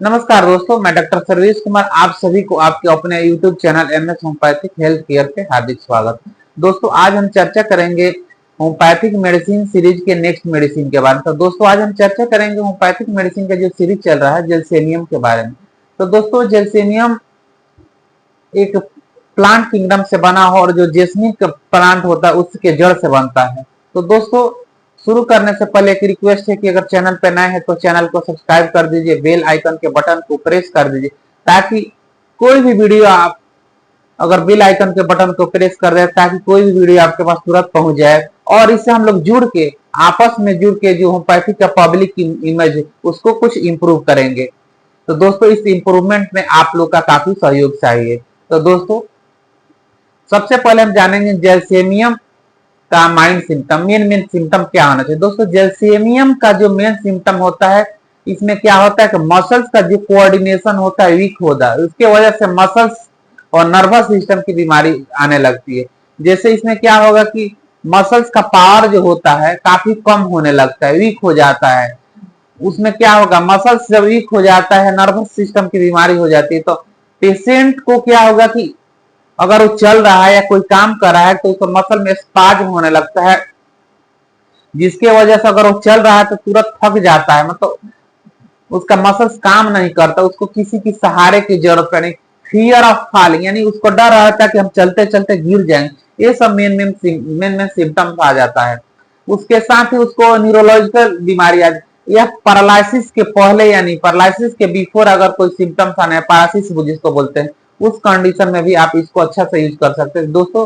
नमस्कार दोस्तों, मैं डॉक्टर सर्वेश कुमार आप सभी को आपके अपने YouTube channel MS homeopathic health care पे हार्दिक स्वागत। दोस्तों आज हम चर्चा करेंगे होम्योपैथिक मेडिसिन सीरीज के नेक्स्ट मेडिसिन के बारे में। तो दोस्तों आज हम चर्चा करेंगे होम्योपैथिक मेडिसिन का जो सीरीज चल रहा है जेल्सेनियम के बारे में। तो दोस्तों जेल्सेनियम एक प्लांट किंगडम से बना हो और जो जेस्मिन का प्लांट होता है उसके जड़ से बनता है। तो दोस्तों शुरू करने से पहले एक रिक्वेस्ट है कि अगर चैनल पे नए हैं तो चैनल को सब्सक्राइब कर दीजिए, बेल आइकन के बटन को प्रेस कर दीजिए ताकि कोई भी वीडियो आप अगर बेल आइकन के बटन को प्रेस कर दे ताकि कोई भी वीडियो आपके पास तुरंत पहुंच जाए और इससे हम लोग जुड़ के आपस में जुड़ के जो होम्योपैथिक का पब्लिक इमेज उसको कुछ इंप्रूव करेंगे। तो दोस्तों इस इंप्रूवमेंट में आप लोग का काफी सहयोग चाहिए। तो दोस्तों सबसे पहले हम जानेंगे जेल्सेनियम का मेन सिम्टम क्या होना चाहिए। दोस्तों जेल्सेनियम का जो मेन सिम्टम होता है इसमें क्या होता है कि मसल्स का जो कोऑर्डिनेशन होता है वीक होता है, उसके वजह से मसल्स और नर्वस सिस्टम की बीमारी आने लगती है। जैसे इसमें क्या होगा कि मसल्स का पावर जो होता है काफी कम होने लगता है, वीक हो जाता है। उसमें क्या होगा, मसल्स जब वीक हो जाता है नर्वस सिस्टम की बीमारी हो जाती है तो पेशेंट को क्या होगा कि अगर वो चल रहा है या कोई काम कर रहा है तो उसको मसल में स्पाज्म होने लगता है, जिसके वजह से अगर वो चल रहा है तो तुरंत थक जाता है, मतलब उसका मसल्स काम नहीं करता, उसको किसी की सहारे की जरूरत नहीं। फियर ऑफ फॉलिंग यानी उसको डर रहता है कि हम चलते चलते गिर जाएंगे। ये सब मेन सिम्टम्स आ जाता है। उसके साथ ही उसको न्यूरोलॉजिकल बीमारी आ, यह पैरालिसिस के पहले यानी पैरालिसिस के बिफोर अगर कोई सिम्टम्स आने, पैरालिसिस जिसको बोलते हैं, उस कंडीशन में भी आप इसको अच्छा से यूज कर सकते हैं। दोस्तों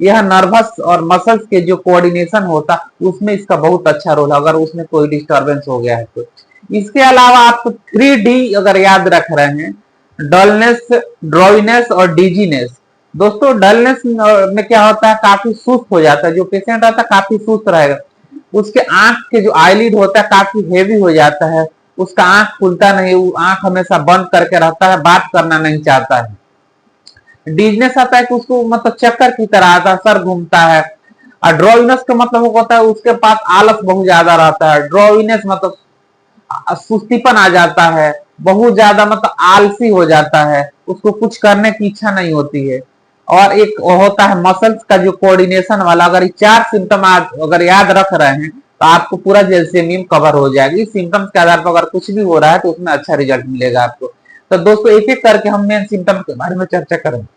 यह नर्वस और मसल्स के जो कोऑर्डिनेशन होता है उसमें इसका बहुत अच्छा रोल है अगर उसमें कोई डिस्टर्बेंस हो गया है तो। इसके अलावा आप 3D अगर याद रख रहे हैं, डलनेस, ड्राउजीनेस और डिजीनेस। दोस्तों डलनेस में क्या होता है, काफी सुस्त हो जाता है, जो पेशेंट रहता है काफी सुस्त रहेगा, उसके आंख के जो आईलिड होता है काफी हेवी हो जाता है, उसका आंख खुलता नहीं, वो आंख हमेशा बंद करके रहता है, बात करना नहीं चाहता है। डिजनेस आता है कि उसको मतलब चक्कर की तरह आता है, सर घूमता है। और ड्राउजीनेस का मतलब होता है उसके पास आलस बहुत ज्यादा रहता है। ड्राउजीनेस मतलब सुस्तीपन आ जाता है, बहुत ज्यादा मतलब आलसी हो जाता है, उसको कुछ करने की इच्छा नहीं होती है। और एक होता है मसल्स का जो कोऑर्डिनेशन वाला। अगर ये 4 सिम्टम आप अगर याद रख रहे हैं तो आपको पूरा जेल्सेनियम कवर हो जाएगा। इस सिम्टम्स के आधार पर अगर कुछ भी हो रहा है तो उसमें अच्छा रिजल्ट मिलेगा आपको। तो दोस्तों एक एक करके हम मेन सिम्टम के बारे में चर्चा करेंगे।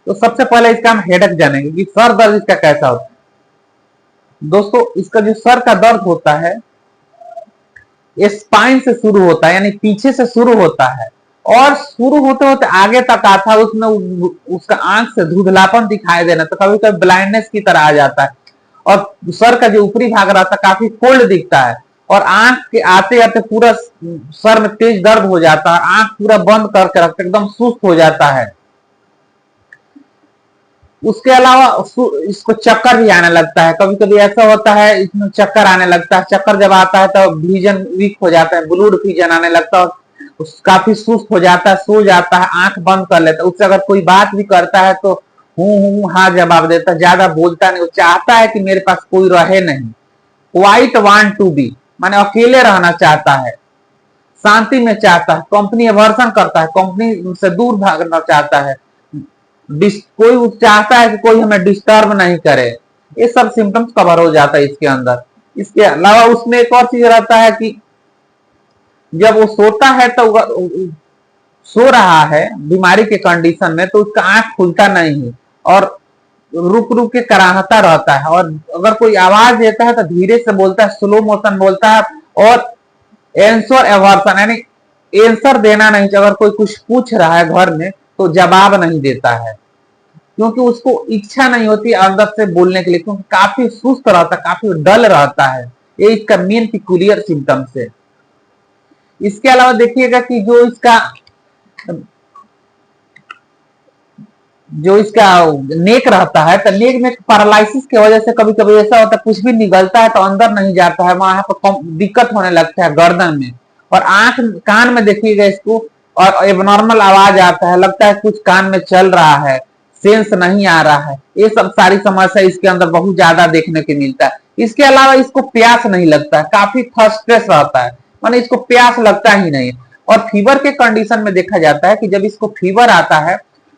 तो सबसे पहले इसका हम हेडेक जानेंगे कि सर दर्द इसका कैसा होता है। दोस्तों इसका जो सर का दर्द होता है स्पाइन से शुरू होता है, यानी पीछे से शुरू होता है और शुरू होते होते आगे तक आता है। उसमें उसका आंख से धुंधलापन दिखाई देना, तो कभी कभी ब्लाइंडनेस की तरह आ जाता है और सर का जो ऊपरी भाग रहता है काफी कोल्ड दिखता है और आंख के आते आते पूरा सर में तेज दर्द हो जाता है, आंख पूरा बंद करके रखते एकदम सुस्त हो जाता है। उसके अलावा इसको चक्कर भी आने लगता है, कभी कभी ऐसा होता है इसमें चक्कर आने लगता है। चक्कर जब आता है तो विजन वीक हो जाता है, ब्लूड विजन आने लगता है, काफी सुस्त हो जाता है, सो जाता है, आंख बंद कर लेता है। उससे अगर कोई बात भी करता है तो हूं हाँ जवाब देता है, ज्यादा बोलता नहीं। वो चाहता है कि मेरे पास कोई रहे नहीं, क्वाइट वांट टू बी माने अकेले रहना चाहता है, शांति में चाहता है, कंपनी एवर्सन करता है, कंपनी से दूर भागना चाहता है, कोई चाहता है कि कोई हमें डिस्टर्ब नहीं करे। ये सब सिम्टम्स कवर हो जाता है इसके अंदर। इसके अलावा उसमें एक और चीज रहता है कि जब वो सोता है तो सो रहा है बीमारी के कंडीशन में तो उसका आंख खुलता नहीं है और रुक रुक के कराहता रहता है, और अगर कोई आवाज देता है तो धीरे से बोलता है, स्लो मोशन बोलता है और आंसर एवर्सन यानी आंसर देना नहीं चाहिए। अगर कोई कुछ पूछ रहा है घर में तो जवाब नहीं देता है, क्योंकि उसको इच्छा नहीं होती अंदर से बोलने के लिए, क्योंकि काफी सुस्त रहता है, काफी डल रहता है। ये इसका मेन पिकुलियर सिम्टम्स है। इसके अलावा देखिएगा कि जो इसका नेक रहता है तो नेक में पैरालिसिस की वजह से कभी कभी ऐसा होता है कुछ भी निगलता है तो अंदर नहीं जाता है, वहां पर दिक्कत होने लगता है गर्दन में और आंख कान में देखिएगा इसको, और एबनॉर्मल आवाज आता है, लगता है कुछ कान में चल रहा है, सेंस नहीं आ रहा है। ये सब सारी समस्या इसके अंदर बहुत ज्यादा देखने को मिलता है। इसके अलावा इसको प्यास नहीं लगता है, काफी थर्स्टलेस रहता है, माने इसको प्यास लगता ही नहीं। और फीवर के कंडीशन में देखा जाता है कि जब इसको फीवर आता है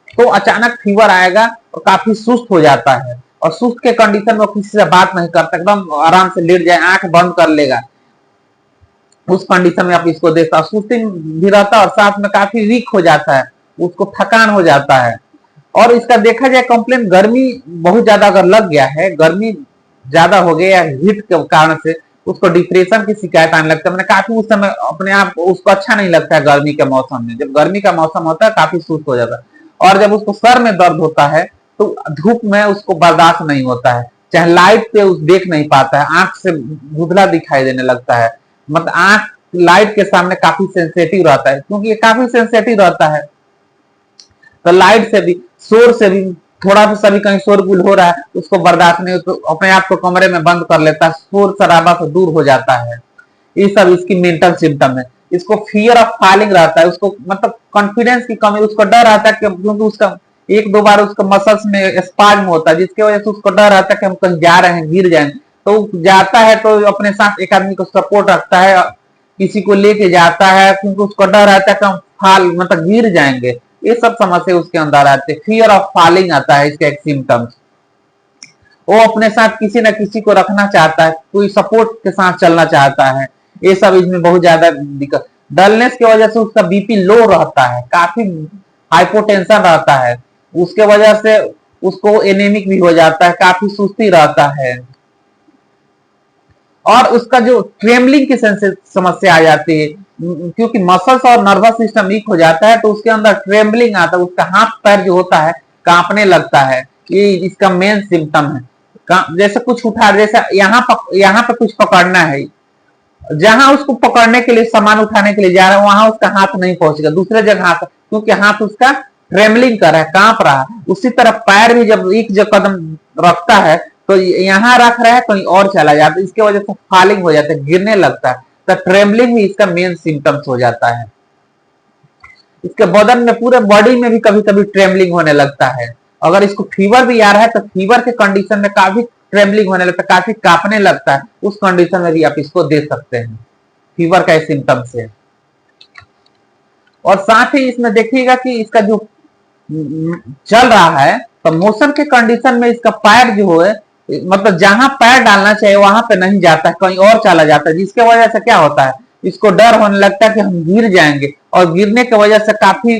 तो अचानक फीवर आएगा और काफी सुस्त हो जाता है, और सुस्त के कंडीशन में वो किसी से बात नहीं करता, एकदम आराम से लेट जाए, आंख बंद कर लेगा। उस कंडीशन में आप इसको देखता, सुस्ती भी रहता है और साथ में काफी वीक हो जाता है, उसको थकान हो जाता है। और इसका देखा जाए कंप्लेन, गर्मी बहुत ज्यादा अगर लग गया है, गर्मी ज्यादा हो गया या हीट के कारण से उसको डिप्रेशन की शिकायत आने लगता है। मैंने काफी उस समय अपने आप उसको अच्छा नहीं लगता है गर्मी के मौसम में। जब गर्मी का मौसम होता है काफी सुस्त हो जाता है। और जब उसको सर में दर्द होता है तो धूप में उसको बर्दाश्त नहीं होता है, चाहे लाइट पे उस देख नहीं पाता है, आंख से धुंधला दिखाई देने लगता है। मतलब आंख लाइट के सामने काफी सेंसेटिव रहता है, क्योंकि ये काफी सेंसेटिव रहता है, तो लाइट से भी, शोर से भी, थोड़ा भी सभी कहीं शोरगुल हो रहा है उसको बर्दाश्त नहीं, तो अपने आप को कमरे में बंद कर लेता है, शोर शराबा से दूर हो जाता है। ये सब इसकी मेंटल सिम्टम है। इसको फियर ऑफ फॉलिंग रहता है, उसको मतलब कॉन्फिडेंस की कमी, उसको डर रहता है क्योंकि उसका एक दो बार उसका मसल्स में स्पाज्म होता है, जिसकी वजह से उसको डर रहता है कि हम कहीं जा रहे हैं गिर जाएंगे, तो जाता है तो अपने साथ एक आदमी को सपोर्ट रखता है, किसी को लेके जाता है, क्योंकि उसको डर रहता है कि हम फाल मतलब गिर जाएंगे। ये सब समस्या उसके अंदर आते हैं, फियर ऑफ फॉलिंग आता है इसके एक सिम्टम्स। वो अपने साथ किसी न किसी को रखना चाहता है, कोई सपोर्ट के साथ चलना चाहता है, ये सब इसमें बहुत ज्यादा दिक्कत। डलनेस की वजह से उसका बीपी लो रहता है, काफी हाइपोटेंशन रहता है, उसके वजह से उसको एनेमिक भी हो जाता है, काफी सुस्ती रहता है। और उसका जो ट्रेमलिंग की समस्या आ जाती है, क्योंकि मसल्स और नर्वस सिस्टम वीक हो जाता है तो उसके अंदर ट्रेमलिंग आता है, उसका हाथ पैर जो होता है कांपने लगता है। ये इसका मेन सिम्टम है। जैसे कुछ उठा, जैसे यहाँ पे कुछ पकड़ना है, जहां उसको पकड़ने के लिए सामान उठाने के लिए जा रहा है वहां उसका हाथ नहीं पहुंचेगा, दूसरे जगह हाथ, क्योंकि हाथ उसका ट्रेमलिंग कर रहा है, कांप रहा है। उसी तरह पैर भी जब एक जगह कदम रखता है तो यहाँ रख रहा है कहीं और चला जाता है, इसके वजह से फॉलिंग हो जाता है, गिरने लगता है। तो ट्रेमलिंग भी इसका मेन सिम्टम्स हो जाता है। इसके बदन में, पूरे बॉडी में भी कभी कभी ट्रेमलिंग होने लगता है। अगर इसको फीवर भी आ रहा है तो फीवर के कंडीशन में काफी ट्रेमलिंग होने लगता है, काफी कांपने लगता है, उस कंडीशन में भी आप इसको दे सकते हैं, फीवर का सिम्टम से। और साथ ही इसमें देखिएगा कि इसका जो चल रहा है तो मोशन के कंडीशन में इसका पैर जो है, मतलब जहां पैर डालना चाहिए वहां पे नहीं जाता है, कहीं और चला जाता है, जिसके वजह से क्या होता है, इसको डर होने लगता है कि हम गिर जाएंगे, और गिरने की वजह से काफी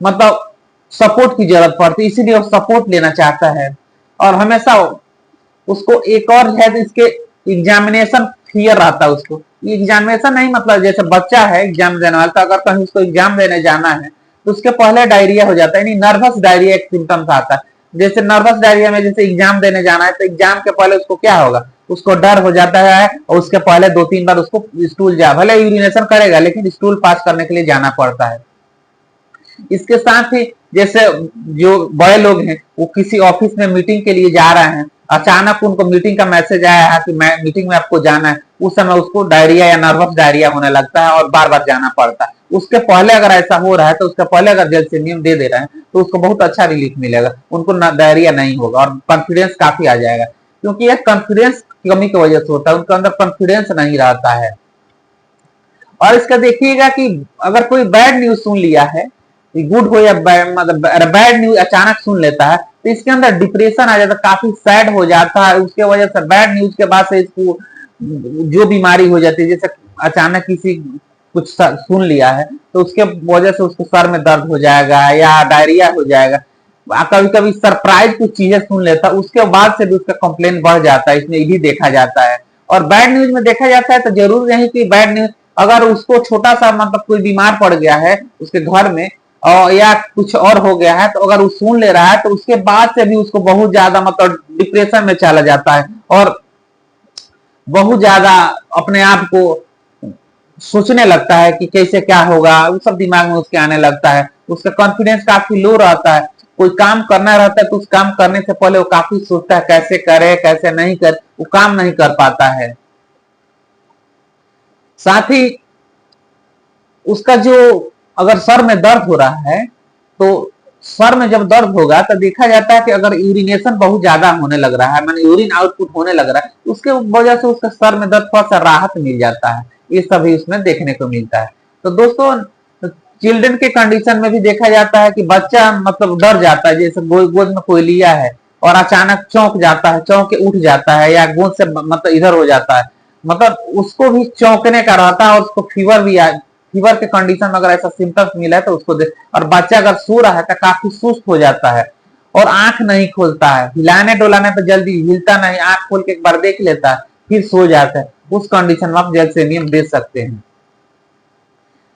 मतलब सपोर्ट की जरूरत पड़ती है, इसीलिए वो सपोर्ट लेना चाहता है। और हमेशा उसको एक और है, इसके एग्जामिनेशन फियर रहता है उसको। एग्जामिनेशन नहीं मतलब जैसे बच्चा है एग्जाम देने वाला, तो अगर कहीं उसको एग्जाम देने जाना है तो उसके पहले डायरिया हो जाता है, यानी नर्वस डायरिया एक सिम्टम्स आता है। जैसे नर्वस डायरिया में जैसे एग्जाम देने जाना है तो एग्जाम के पहले उसको क्या होगा, उसको डर हो जाता है, और उसके पहले 2-3 बार उसको स्टूल जा, भले यूरिनेशन करेगा लेकिन स्टूल पास करने के लिए जाना पड़ता है। इसके साथ ही जैसे जो बड़े लोग हैं वो किसी ऑफिस में मीटिंग के लिए जा रहे हैं, अचानक उनको मीटिंग का मैसेज आया है कि मैं मीटिंग में आपको जाना है, उस समय उसको डायरिया या नर्वस डायरिया होने लगता है और बार बार जाना पड़ता है। उसके पहले अगर ऐसा हो रहा है तो उसके पहले अगर जलसेनियम दे दे रहे हैं तो उसको बहुत अच्छा रिलीफ मिलेगा, उनको डायरिया नहीं होगा और कॉन्फिडेंस काफी आ जाएगा, क्योंकि यह कॉन्फिडेंस की कमी की वजह से होता है, उनके अंदर कॉन्फिडेंस नहीं रहता है। और इसका देखिएगा कि अगर कोई बैड न्यूज सुन लिया है, गुड हो या मतलब बैड न्यूज अचानक सुन लेता है तो इसके अंदर डिप्रेशन आ जाता है, काफी सैड हो जाता है, उसके वजह से बैड न्यूज के बाद से इसको जो बीमारी हो जाती है, जैसे अचानक किसी कुछ सुन लिया है तो उसके वजह से उसको सर में दर्द हो जाएगा या डायरिया हो जाएगा। कभी कभी सरप्राइज कुछ चीजें सुन लेता है, उसके बाद से भी उसका कंप्लेन बढ़ जाता है, इसमें भी देखा जाता है। और बैड न्यूज में देखा जाता है तो जरूर नहीं कि बैड न्यूज, अगर उसको छोटा सा मतलब कोई बीमार पड़ गया है उसके घर में और या कुछ और हो गया है, तो अगर वो सुन ले रहा है तो उसके बाद से भी उसको बहुत ज्यादा मतलब डिप्रेशन में चला जाता है और बहुत ज्यादा अपने आप को सोचने लगता है कि कैसे क्या होगा, वो सब दिमाग में उसके आने लगता है, उसका कॉन्फिडेंस काफी लो रहता है। कोई काम करना रहता है तो उस काम करने से पहले वो काफी सोचता है कैसे करे कैसे नहीं करे, वो काम नहीं कर पाता है। साथ ही उसका जो अगर सर में दर्द हो रहा है तो सर में जब दर्द होगा तो देखा जाता है कि अगर यूरिनेशन बहुत ज्यादा होने लग रहा है, माने यूरिन आउटपुट होने लग रहा है, उसके वजह से उसका सर में दर्द थोड़ा सा राहत मिल जाता है, ये सभी उसमें देखने को मिलता है। तो दोस्तों चिल्ड्रन के कंडीशन में भी देखा जाता है कि बच्चा मतलब डर जाता है, जैसे गोद में कोई लिया है और अचानक चौंक जाता है, चौंक के उठ जाता है या गोद से मतलब इधर हो जाता है, मतलब उसको भी चौंकने का रहता है और उसको फीवर भी फीवर के कंडीशन में अगर ऐसा सिम्टम्स मिला है तो उसको देख, और बच्चा अगर सो रहा है तो काफी सुस्त हो जाता है और आंख नहीं खोलता है, हिलाने डोलाने पे जल्दी हिलता नहीं, आंख खोल के एक बार देख लेता है फिर सो जाता है, उस कंडीशन में आप जैल्सेनियम दे सकते हैं।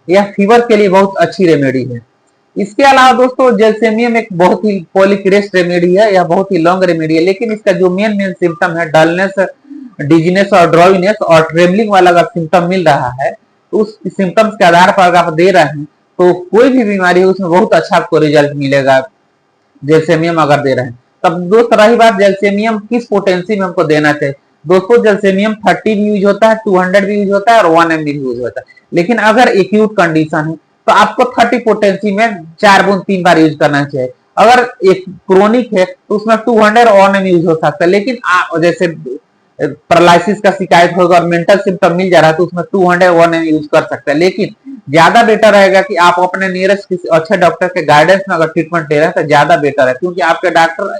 यह फीवर के लिए बहुत अच्छी रेमेडी है। इसके अलावा दोस्तों जैल्सेनियम एक बहुत ही पॉलीक्रेस्ट रेमेडी है, यह बहुत ही लॉन्ग रेमेडी है, लेकिन इसका जो मेन सिम्टम है डलनेस, डिजीनेस और ड्राउजीनेस और ट्रेमलिंग वाला अगर सिम्टम मिल रहा है तो उस सिम्टम्स के आधार पर अगर आप दे रहे हैं तो कोई भी बीमारी है उसमें बहुत अच्छा आपको रिजल्ट मिलेगा जैल्सेनियम अगर दे रहे हैं। तब दोस्त रही बात जैल्सेनियम किस पोटेंसी में हमको देना चाहिए, दोस्तों जैल्सेनियम 30 भी यूज होता है, 200 भी यूज होता है और 1 mg भी यूज होता है, लेकिन अगर एक्यूट कंडीशन है तो आपको 30 पोटेंसी में 4 बूंद 3 बार यूज करना चाहिए। अगर एक क्रोनिक है तो उसमें 200 और 1 mg यूज हो सकता है, लेकिन जैसे पैरालिसिस का शिकायत होगा और मेंटल सिम्टम मिल जा रहा है तो उसमें 200 1 mg यूज कर सकते हैं, लेकिन ज्यादा बेटर रहेगा कि आप अपने नियरेस्ट किसी अच्छे डॉक्टर के गाइडेंस में अगर ट्रीटमेंट ले रहे हैं तो ज्यादा बेटर है, क्योंकि आपके डॉक्टर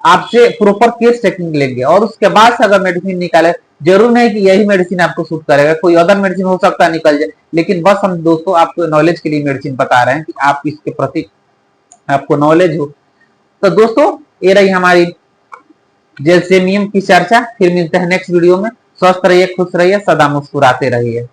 आपसे प्रॉपर केस टेकिंग लेंगे और उसके बाद से अगर मेडिसिन निकाले, जरूर नहीं कि यही मेडिसिन आपको सूट करेगा, कोई अदर मेडिसिन हो सकता है निकल जाए, लेकिन बस हम दोस्तों आपको नॉलेज के लिए मेडिसिन बता रहे हैं कि आप इसके प्रति आपको नॉलेज हो। तो दोस्तों ये रही हमारी जैल्सेनियम की चर्चा, फिर मिलते हैं नेक्स्ट वीडियो में। स्वस्थ रहिए, खुश रहिए, सदा मुस्कुराते रहिए।